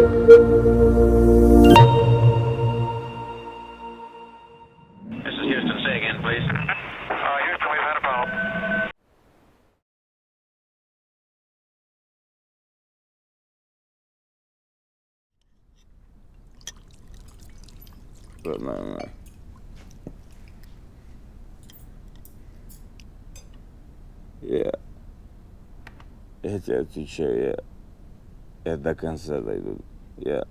This is Houston. Say again, please. Houston, we've had a problem. Нормально. Я тебе отвечаю, я до конца дойду. Я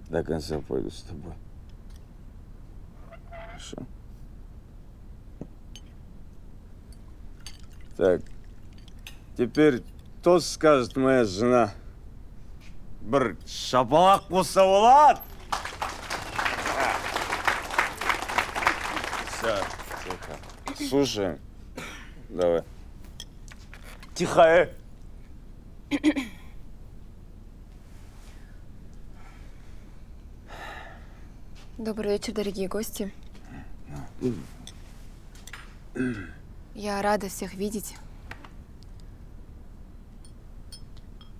до конца пойду с тобой. Хорошо. Так, теперь тост скажет моя жена. Бір шапалақ болса болады. Все, тихо. Слушай, давай. Тихо, Добрый вечер, дорогие гости. Я рада всех видеть.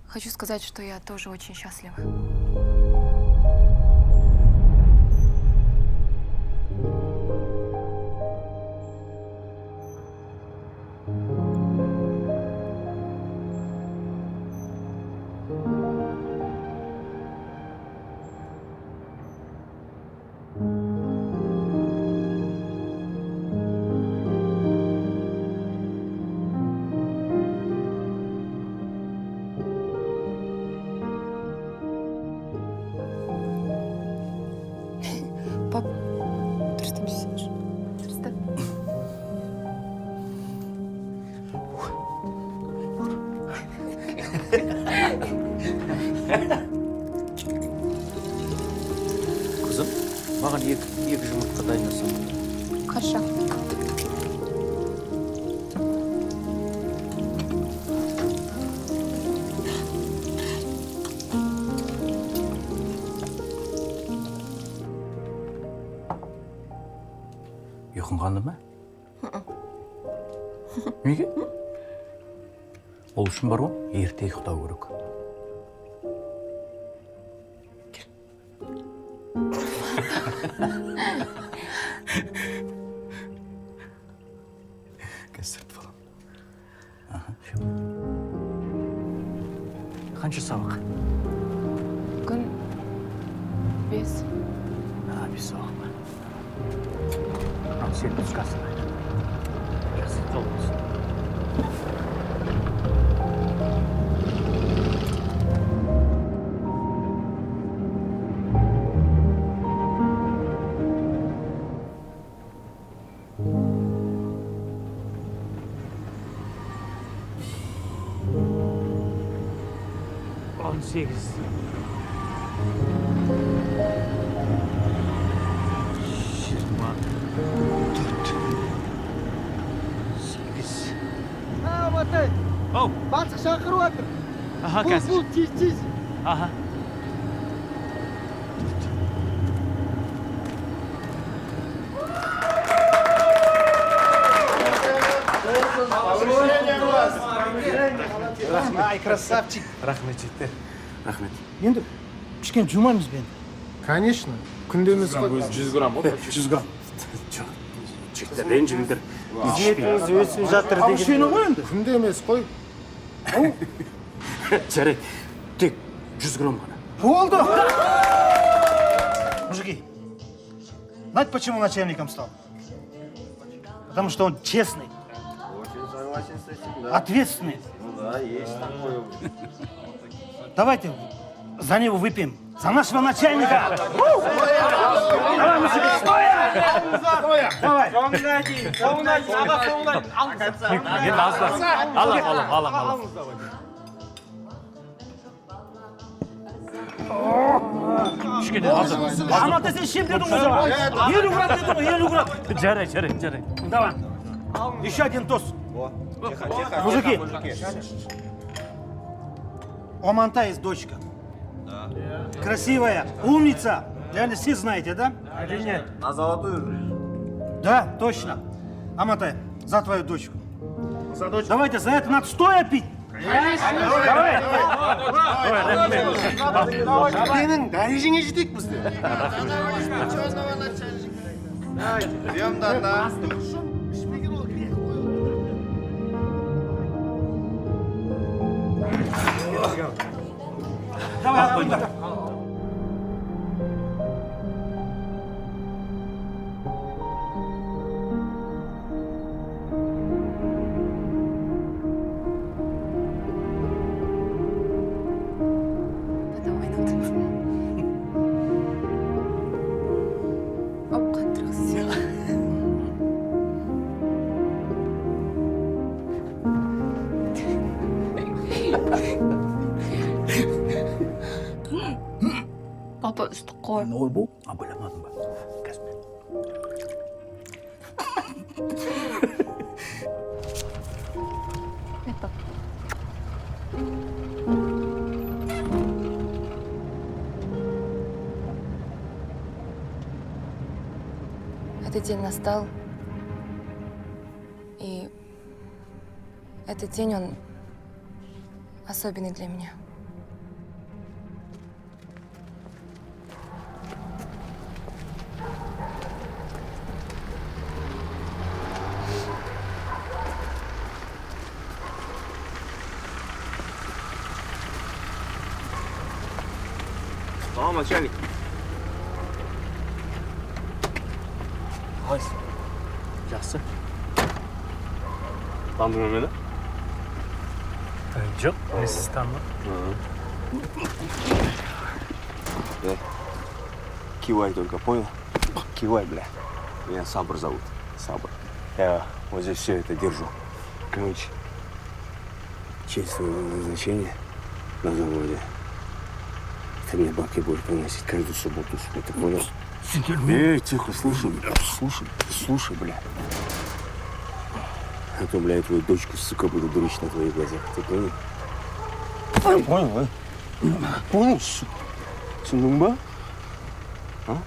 Хочу сказать, что я тоже очень счастлива. Пап, дұрыстап жүрсеңші. Дұрыстап. Kızım, mаған екі жұмыртқа дайындасам. Хорошо. Ұйқың қанды ма? Неге? Ол үшін бар ғой, ерте ұйықтау керек. Кәсірт falan. Қанша сабақ? Бүгін 5. Bir sağ ol. Al senin çıkarsın. Kısıt olmasın. On sekiz. Матай, Оу. бастық шақырып отыр. Аха, қазір. Бұл тез. Аха. Ай, красавчик. Рахмет жеттер. Рахмет. Енді кішкене жумаймыз бен. Конечно. Күнде емес қой. 100 грамм ғой? 100 грамм. Жоқ. Жігіттер, ренжімеңдер. Етіңіз өсіп жатыр деген. Ал ғой енді. Күнде емес қой. Жарайды. Тек 100 грамм ғана. Болды. Мужики, знаете, почему начальником стал? Потому что он честный. Очень согласен с этим, да. Ответственный. Ну да, есть такое. Давайте за него выпьем. За нашего начальника. Давай, мужики, стоя! Давай. Енді аздар. Алам. Кішкене аздар. Амантай, сен шем дедің ғой жаңа. 50 грамм дедің ғой, 50 грамм. Жарайды. Давай. Еще один тост. Мужики. У Амантай есть дочка. Да. Красивая, умница. Реально все знаете, да? Или нет? На золотую. Да, точно. Амантай, за твою дочку. За дочку? Давайте, за это надо стоя пить. Сенің дәрежеңе жетейік бізде. Давай, Оп, қаттырғысы. Папа, ыстық қой. Ой бұл, абайламадың ба? Қазір. Нет, пап. Этот день настал, и этот день, он особенный для меня. Tamam aşağı git. Қалайсың? Жақсы. Тандың ба мені? Жоқ, мен сізді танымадым. Кивай только, понял? Кивай, бля. Меня Сабр зовут. Сабр. Я вот здесь все это держу. Короче, в честь своего назначения на заводе ты мне бабки будешь приносить каждую субботу, сука, ты понял? Эй, тихо, слушай, бля, слушай, бля. А то, бля, я твою дочку, сука, буду дурить на твоих глазах, ты понял? Понял, а? Понял, сука? Сунумба? А?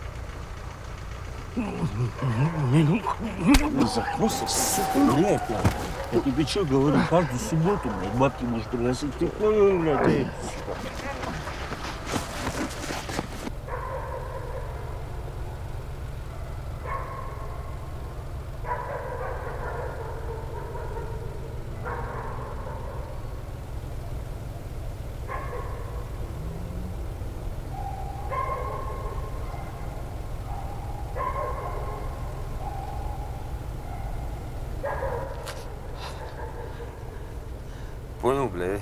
Захнулся, сука, блядь, я. Я тебе что говорю, каждую субботу, блядь, бабки будешь приносить. Ты понял, блядь, эй, сука. Понял, бля?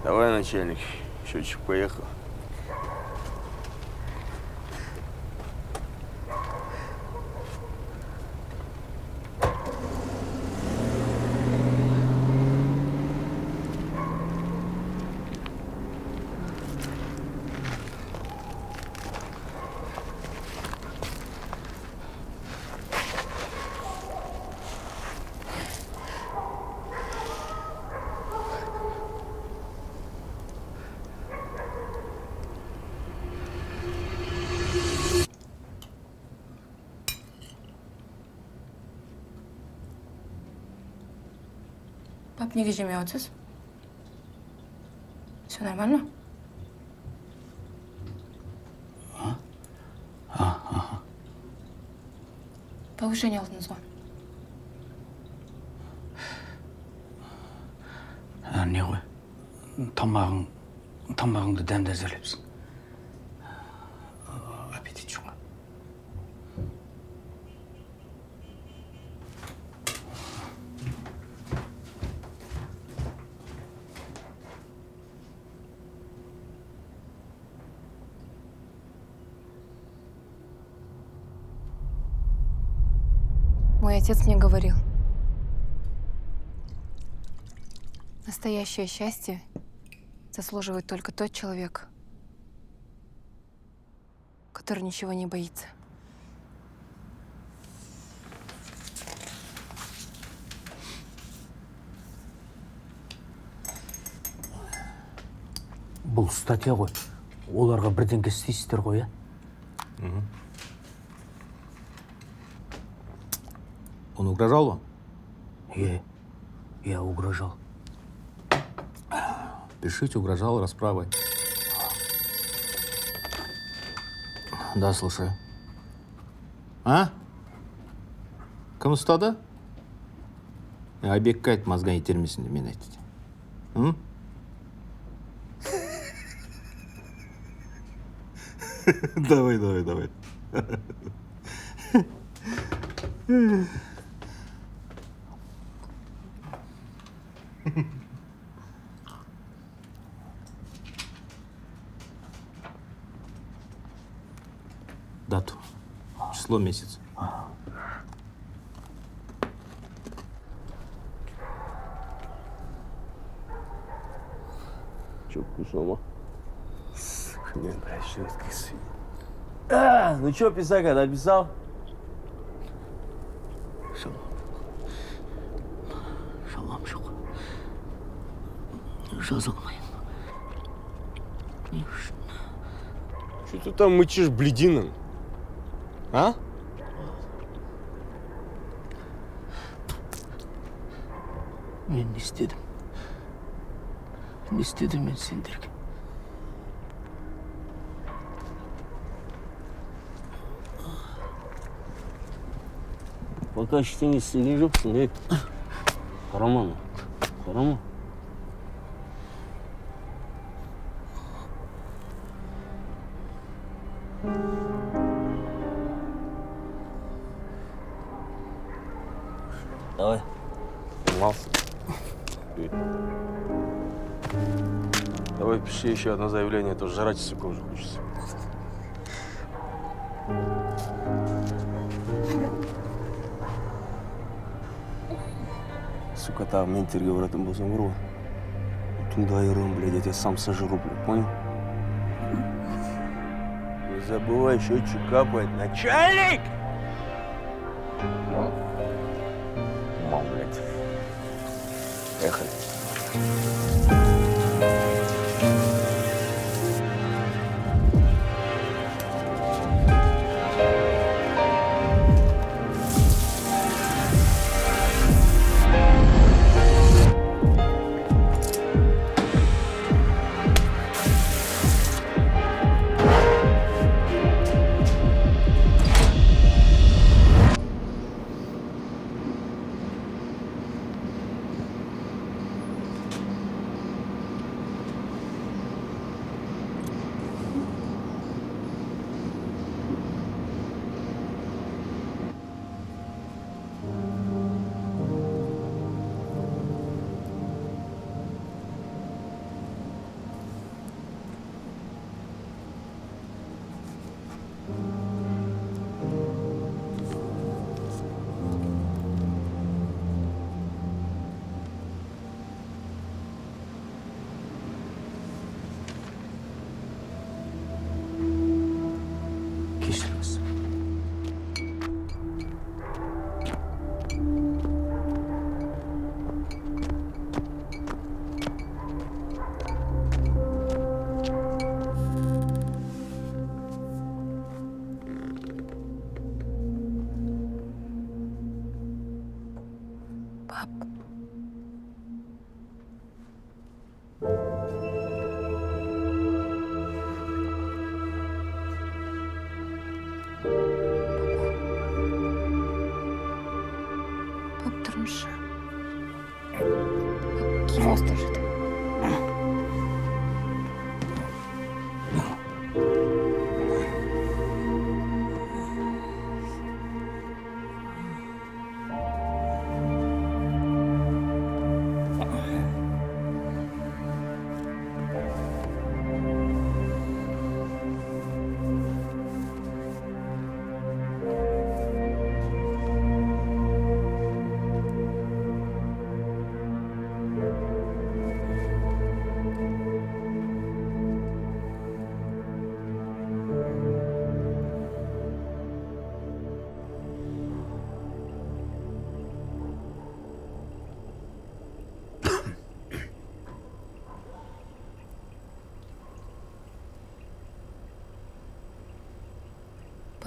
Давай, начальник, счетчик поехал. Пап, неге жемей отырсыз? Все нормально? Повышение алдыңыз ғой. Не ғой? Тамағыңды дәмді әзірлепсің. Аппетит жоқ. Мой отец мне говорил, настоящее счастье заслуживает только тот человек, который ничего не боится. Бұл статья ғой. Оларға бірдеңке істейсіздер ғой, ә? Он угрожал вам? Я угрожал. спешить, угрожал расправой. Да, слушаю. А? Кім ұстады? Айбекке айт, мазған итермесін де мен айтты. Давай. Дату. Число, месяц. Че, вкусно, Не обращайся к сыну. Ну что писать, когда писал? Шалам жоқ. Жаза алмаймын. Не үшін? Что ты там мычишь, блединым? А? Мен не істедім? Не істедім мен сендерге? Пока ештеңе істеген жоқсың, ей. Қарама. Давай. Понимался? Давай пиши еще одно заявление, а то жрать, сука, уже хочется. Сука, там мен терге болсам бар ғой. Түнді айырым, блядь, я тебя сам сожру, блядь, понял? Не забывай, счетчик капает. Начальник! Мам, блядь. Ехали. Кешіріңіз. Пап, тұрмышы. Кім остажыды?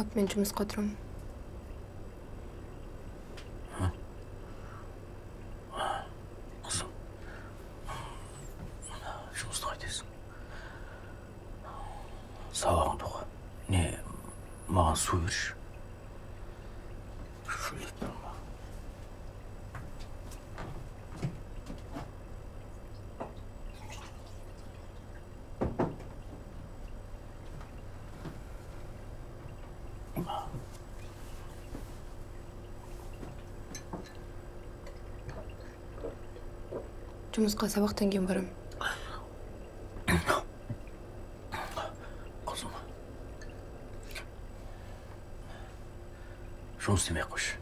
Пап, мен жұмысқа отырамын. Қызым. Не, маған су берші. Шөлеп тұрма. Жұмысқа сабақтан кейін барам. Қызым. Жұмыс демей қойшы.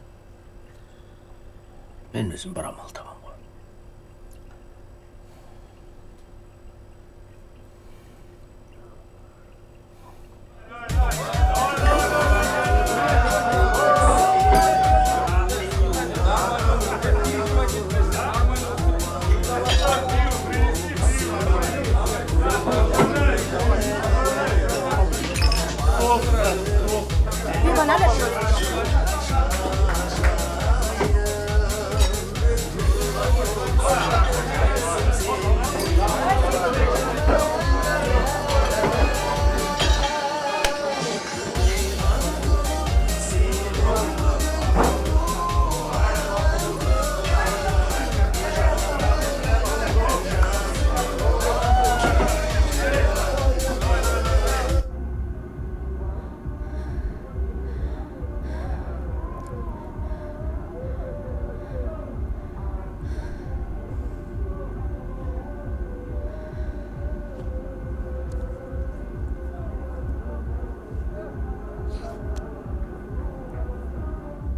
Мен өзім барам ал табам ғой.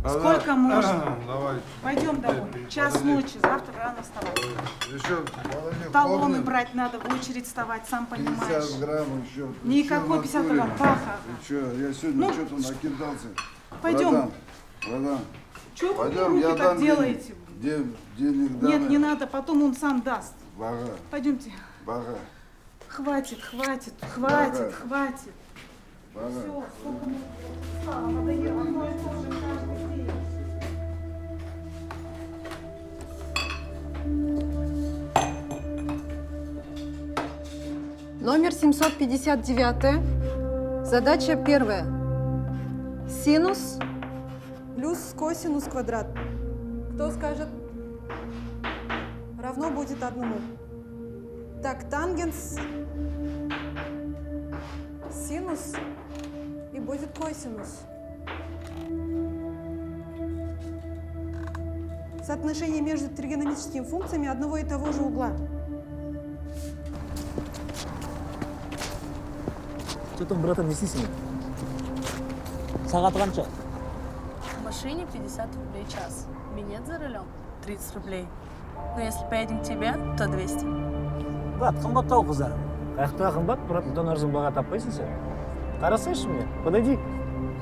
Сколько можно? Пойдем домой. Час ночи, завтра рано вставать. Еще, Талоны брать надо, в очередь вставать, сам 50 понимаешь. грамм еще. Никакой 50 грамм, Паха. Ты что, я сегодня что-то накидался. Пойдем. Братан, Чего вы мне пойдем, руки я так дам делаете? денег дам. Нет, не надо, потом он сам даст. Бага, Пойдемте. бага, Хватит. Бага. Все, бага. сколько можно устала, надоело одно и то же каждый день. Номер 759. Задача первая. Синус плюс косинус квадрат. Кто скажет? Равно будет 1. Так, тангенс, синус и будет косинус. Соотношение между тригонометрическими функциями одного и того же угла. Что там, братан, не стесни? Сағат қанша? В машине 50 рублей час. Билет за рулем 30 рублей. Но если поедем к тебе, то 200. Брат, қымбаттау қыздар. Қаяқтыға қымбат, брат, бұдан арзан баға таппайсың сен. Қарасайшы мне, подойди.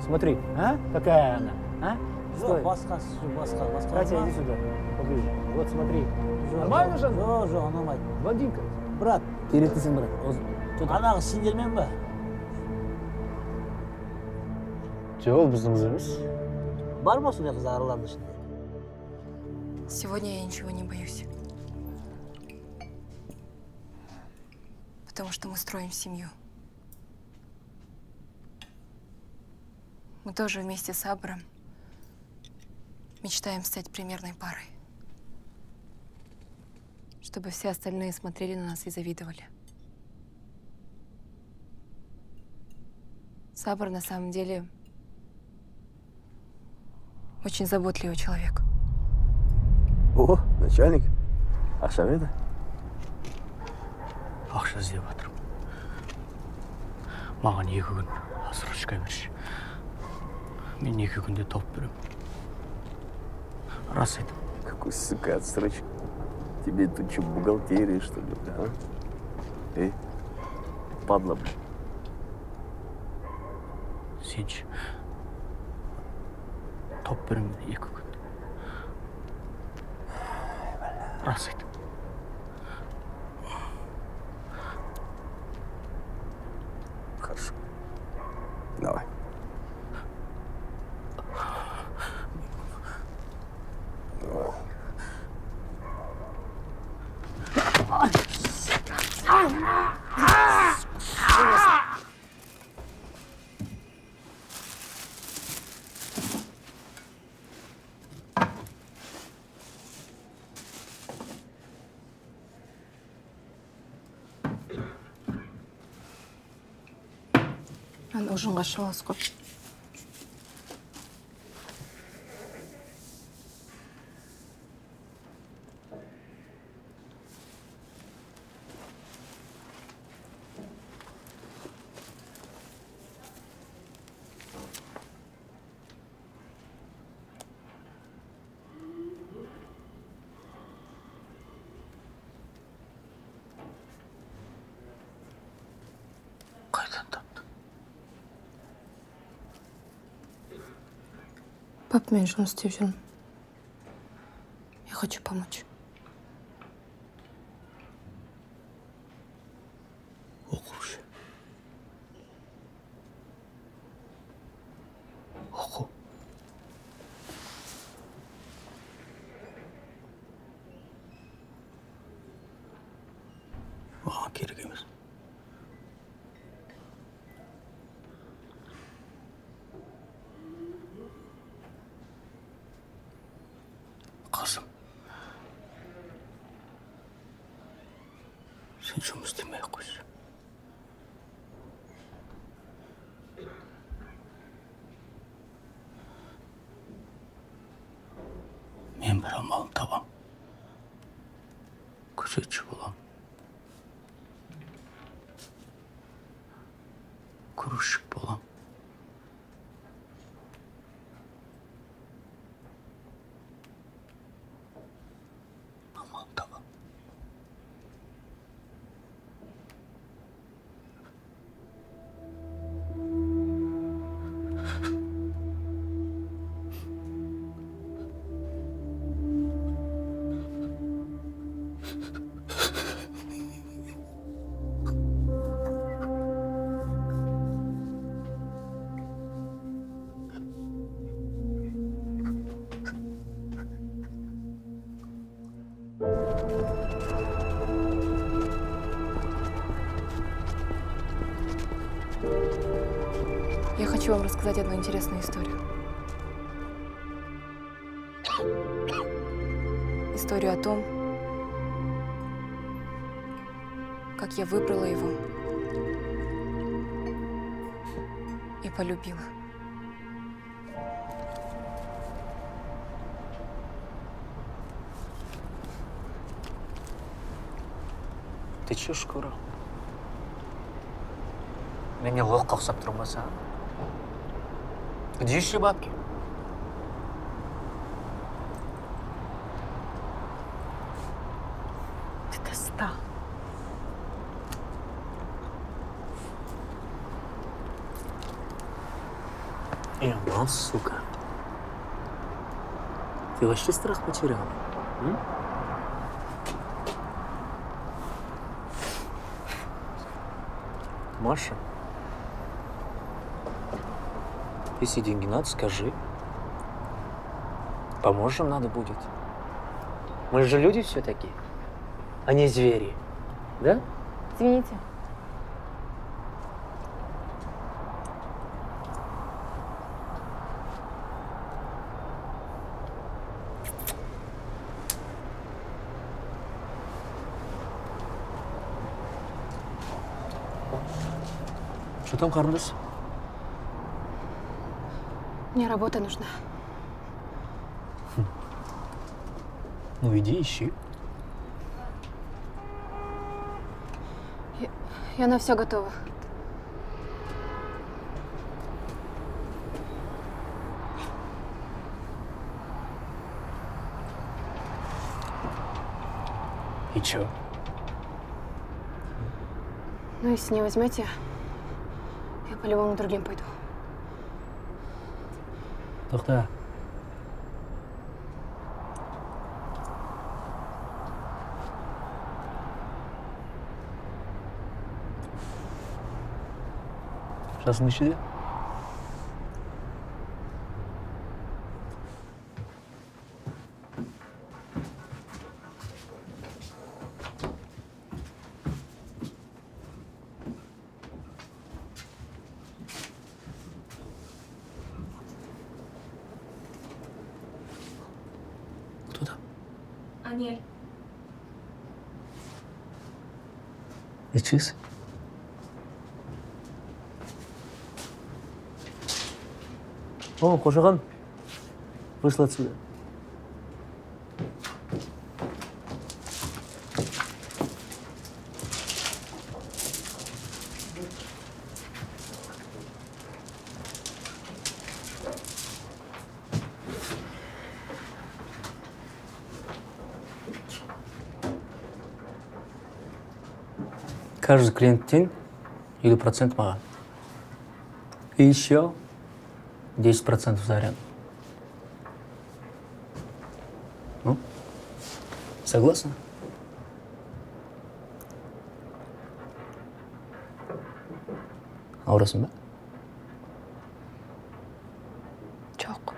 Смотри, а? Какая она, а? Стой. Басқа. Катя, иди сюда, поближе. Вот смотри. Нормально же? Жоқ, ұнамайды. Блондинка. Брат. Керектісің, брат. Анағы сендермен ба? Жоқ, біздің қыз емес. Бар ма сондай қыз аралардың ішінде? Сегодня я ничего не боюсь. Потому что мы строим семью. Мы тоже вместе с Абром мечтаем стать примерной парой. Чтобы все остальные смотрели на нас и завидовали. Сабр на самом деле очень заботливый человек. О, начальник. Ақша берді? Ақша іздеп жатырмын. Маған 2 күн отсрочка берші. Мен 2 күнде топ берем. Рас айтам. Какой, сука, отсрочка. Тебе тут что, бухгалтерия, что ли, а? Эй, падла, бля. Сенші. Топ берем 2 күн. Рас айтам. Хорошо. Давай. Давай. Аны ужинға шығасыз ғой. Қайдан таптың? Папамен жұмыс істеп жүрмін. Я хочу помочь. Оқушы. Оқу. Маған керек емес. Қасым, сен жұмыс істемей ақ қойшы. Мен бір амалын табам. Күзетші болам. Күрішік болам. Амалын табам. Я хочу вам рассказать одну интересную историю. Историю о том, как я выбрала его и полюбила. Ты чё, шкура? Меня ловко ұқсап тұрмаса. Где еще бабки? Ты достал. Эмма, сука. Ты вообще страх потеряла? Маша, если деньги надо, скажи. Поможем надо будет. Мы же люди все-таки, а не звери. Да? Извините. Что там, қарындас? Мне работа нужна. Ну иди, ищи. Я на все готова. И чё? Ну, если не возьмете, я по-любому другим пойду. Тоқта. Жасың нешеде? Кто там? Анель. И чиз? О, Қошақан, вышла отсюда. Каждый клиенттен 50% маған. И еще 10% за аренду. Ну, согласна? Ауырасың ба? Жоқ.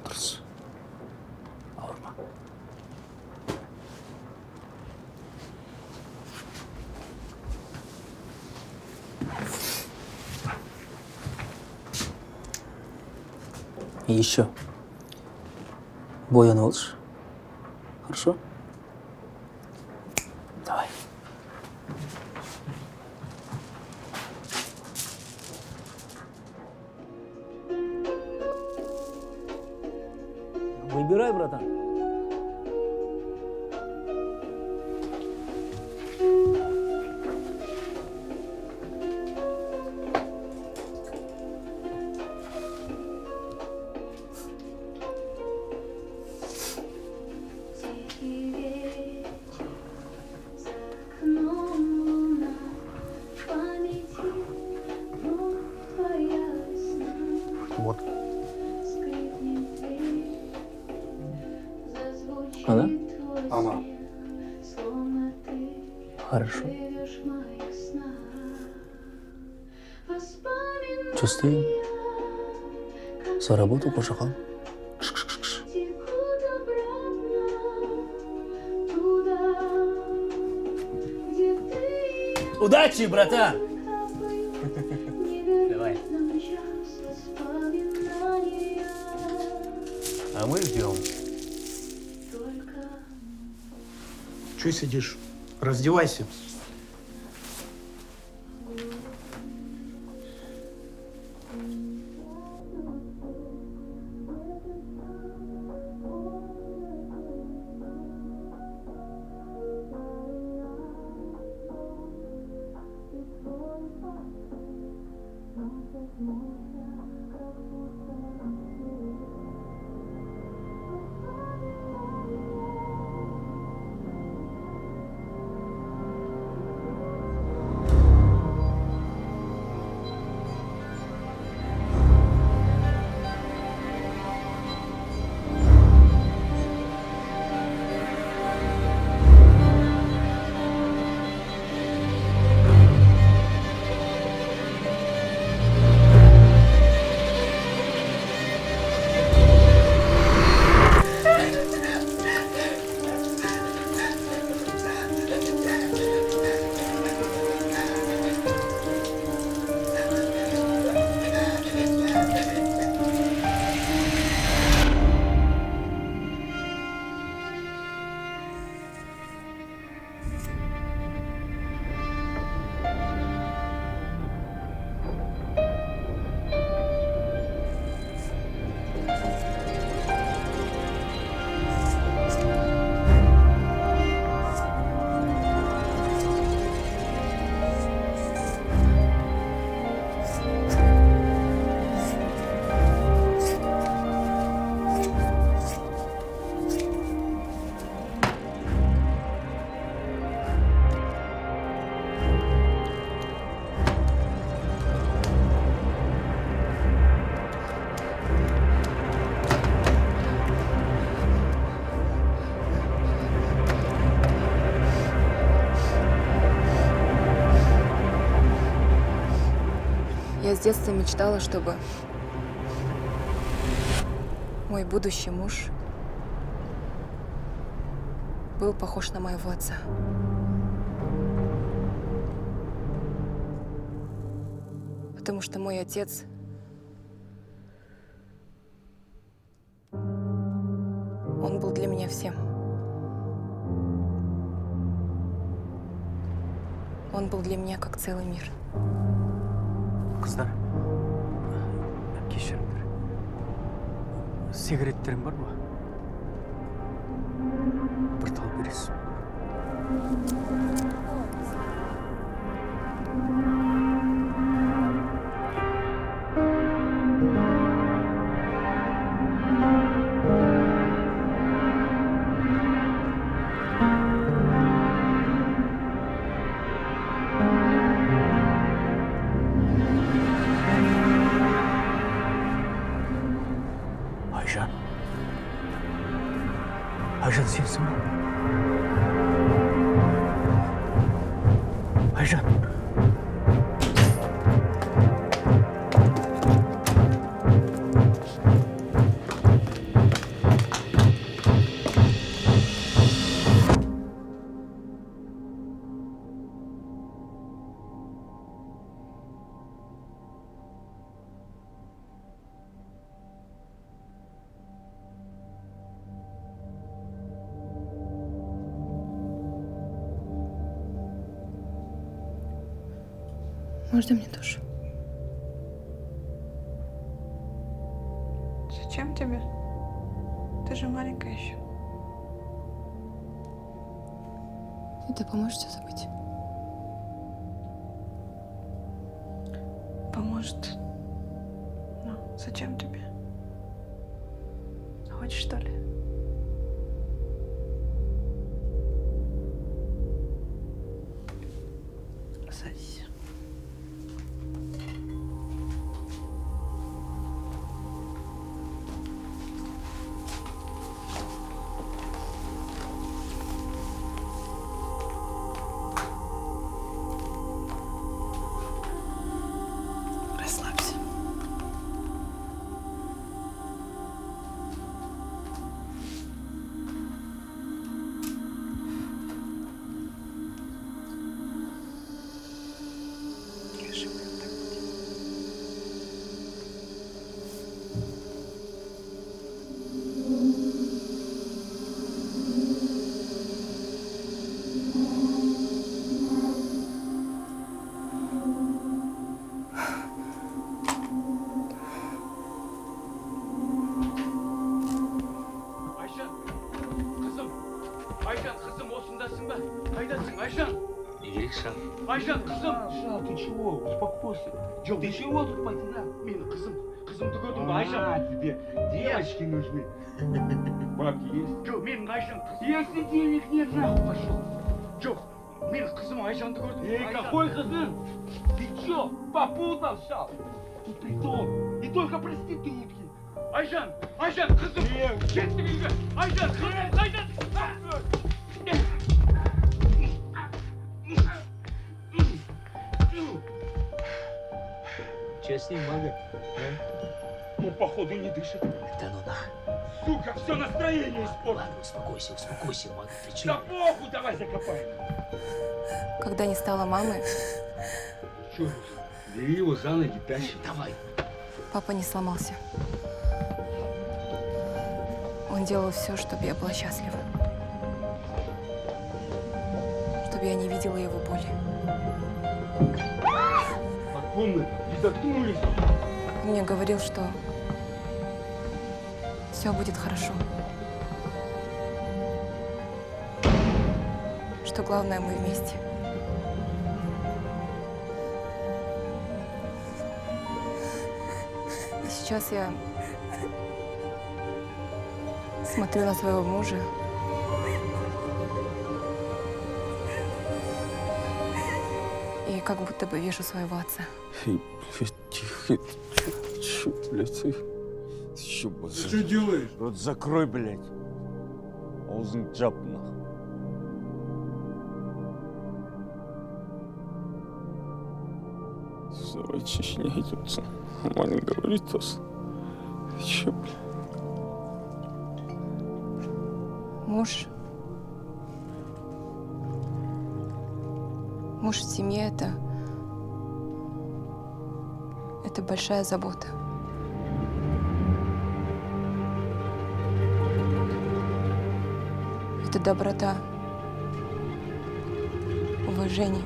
Дұрыс. Ауырма. И еще. Бояны алшы. Хорошо? Давай. Выбирай, братан. Вот. Она? Она. Хорошо. Чувствуем? Заработал, Қошақан. Удачи, братан! Давай. А мы ждем. Че сидишь? Раздевайся. Я с детства мечтала, чтобы мой будущий муж был похож на моего отца. Потому что мой отец он был для меня всем. Он был для меня как целый мир. Қыздар, кешіріңдер. Сигареттерің бар ма? Бір тал бересіз. Ayşen. Ayşen sensin mi? Ayşen. Можно мне тоже? Зачем тебе? Ты же маленькая еще. Это поможет все забыть? Поможет. Ну, зачем тебе? Хочешь, что ли? Садись. Расслабься. Лежи, вот так вот. Ayşen, kızım. Ayşen, kızım osundasın be. Kaydasın Ayşen. Не керек Ayşen, kızım. Aşağı, ты чего? Успокойся. Ты чего тут потерял? Мин, kızım. Kızımды gördün mü Ayşen? Тебе девочки нужны. Бабки есть? Жоқ, менің Ayşen kızım. Если денег нет, нахуй пошел. Жоқ, менің кызым Ayşen'ді gördün мü? Эй, какой кызым? Ты чё, попутался? Тут притон. И только проститутки. Ayşen, Ayşen kızım. Кетті үйге. Ayşen, kızım, Ayşen. Че с ним, Мага? Ну, походу, не дышит. Да ну нах. Сука, все настроение испортил. Ладно, успокойся, Мага, ты Да чё? похуй, давай закопаем. Когда не стало мамы, Чё? Бери его за ноги, тащи. Давай. папа не сломался. Он делал все, чтобы я была счастлива. Чтобы я не видела его боли. По комнатам и заткнулись. Он мне говорил, что все будет хорошо. Что главное, мы вместе. И сейчас я смотрю на своего мужа. И как будто бы вижу своего отца. Тихо. Чё, блядь, ты? Чё, Что делаешь? Рот закрой, блядь. Аузын жап, нахуй. Сырой Чечня идётся. Нормально говорит вас. Чё, блядь? Муж Муж в семье это большая забота. Это доброта, уважение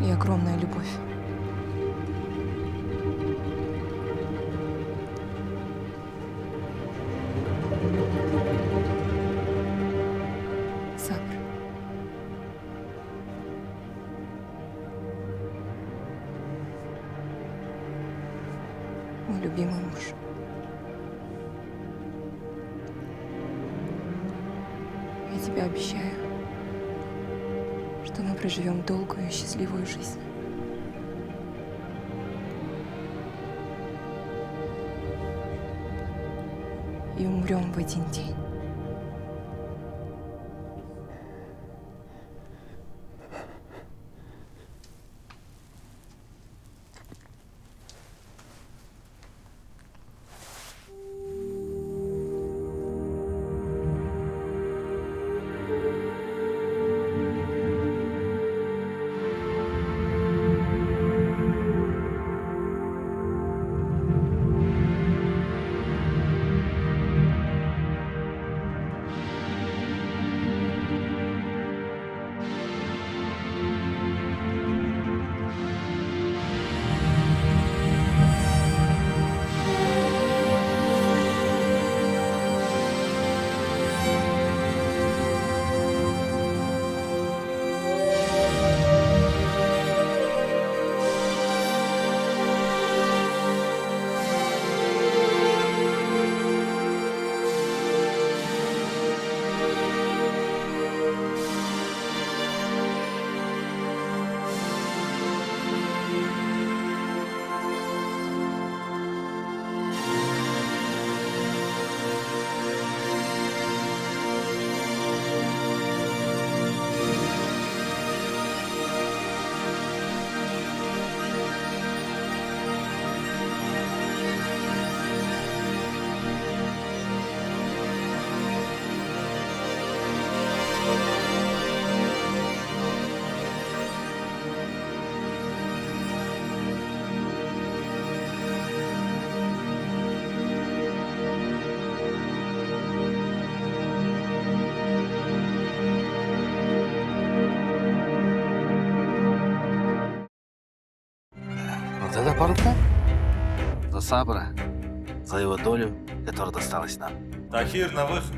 и огромная любовь. Сабр. Мой любимый муж. Я тебе обещаю, что мы проживем долгую и счастливую жизнь. И умрем в один день. Вот это порука? За Сабра, за его долю, которая досталась нам. Тахир, на выход.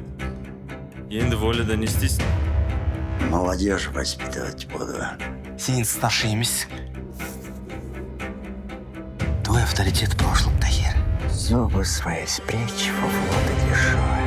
Енді волі донестись. Молодежь воспитывать буду. Сен старший емессің. Твой авторитет в прошлом, Тахир. Зубы свои спрячь в воду дешевые.